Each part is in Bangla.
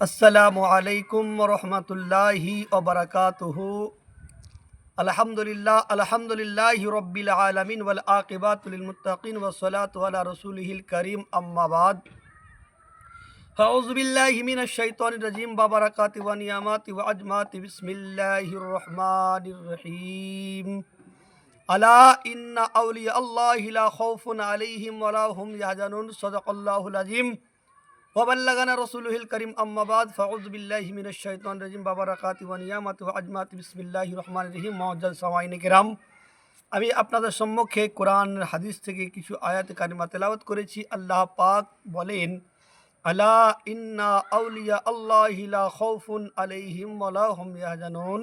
আসসালামু আলাইকুম রহমতুল্লাহি ওবরাকাতুহু। আলহামদুলিল্লাহি রব্বিল আলামিন ওয়াল আকিবাতু লিল মুত্তাকিন ওয়াসসালাতু আলা রাসূলিহিল কারীম আম্মা বাদ। আউযু বিল্লাহি মিনাশ শাইতানির রাজিম ওয়া বারাকাতি ওয়া নিয়ামাতি ওয়া আজমাতি বিসমিল্লাহির রহমানির রহিম। আলা ইন্না আউলিয়া আল্লাহি লা খাউফুন আলাইহিম ওয়া লা হুম ইয়াহজানুন। সাদাকাল্লাহুল আযীম। ওয়াবাল্লাগানা রাসূলুহুল কারীম আম্মা বাদ। ফাউযু বিল্লাহি মিনাশ শাইতানির রাজিম ওয়া বারাকাতি ওয়া নিয়ামাতি ওয়া আজমাতি বিসমিল্লাহির রহমানির রহিম। মুআজ্জাজ সামাঈনে কিরাম, আমি আপনাদের সম্মুখে কোরআনের হাদিস থেকে কিছু আয়াত কারিমা তেলাওয়াত করেছি। আল্লাহ পাক বলেন, আলা ইন্না আউলিয়া আল্লাহি লা খাউফুন আলাইহিম ওয়া লা হুম ইয়াহজানুন।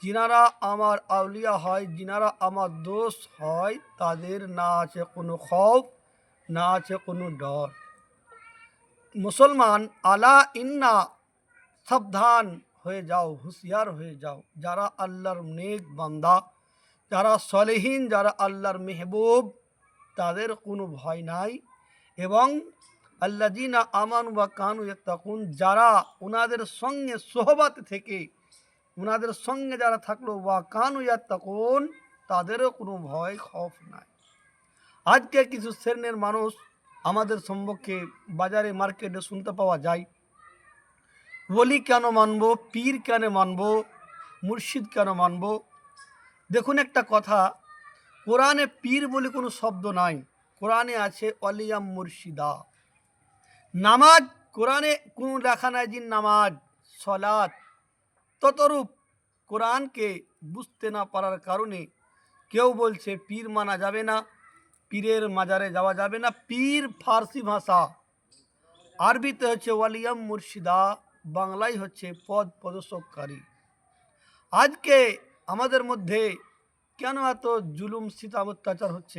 যিনারা আমার আউলিয়া হয়, যিনারা আমার দোস্ত হয়, তাদের না আছে কোনো খৌফ, না আছে কোনো ডর। মুসলমান, আলা ইন্না, সাবধান হয়ে যাও, হুঁশিয়ার হয়ে যাও। যারা আল্লাহর নেক বান্দা, যারা সলেহীন, যারা আল্লাহর মেহবুব, তাদের কোনো ভয় নাই। এবং আল্লাযীনা আমানু ওয়া কানু ইয়াত্তাকুন, যারা ওনাদের সঙ্গে সোহবত থেকে, ওনাদের সঙ্গে যারা থাকলো, ওয়া কানু ইয়াত্তাকুন, তাদেরও কোনো ভয় খৌফ নাই। আজকে কিছু শ্রেণীর মানুষ আমাদের সম্মুখে বাজারে মার্কেটে শুনতে পাওয়া যায়, ওলি কেন মানব, পীর কেন মানব, মুর্শিদ কেন মানব। দেখুন একটা কথা, কোরআনে পীর বলে কোনো শব্দ নাই, কোরআনে আছে অলিয়াম মুর্শিদা। নামাজ, কোরআনে কোনো লেখা নাই যে নামাজ, সলাত। ততরূপ কোরআনকে বুঝতে না পারার কারণে কেউ বলছে পীর মানা যাবে না, পীরের মাজারে যাওয়া যাবে না। পীর ফার্সি ভাষা, আরবিতে হচ্ছে ওয়ালিয়াম মুর্শিদা, বাংলায় হচ্ছে পদ প্রদর্শককারী। আজকে আমাদের মধ্যে কেন এত জুলুম, সিতাম, অত্যাচার হচ্ছে?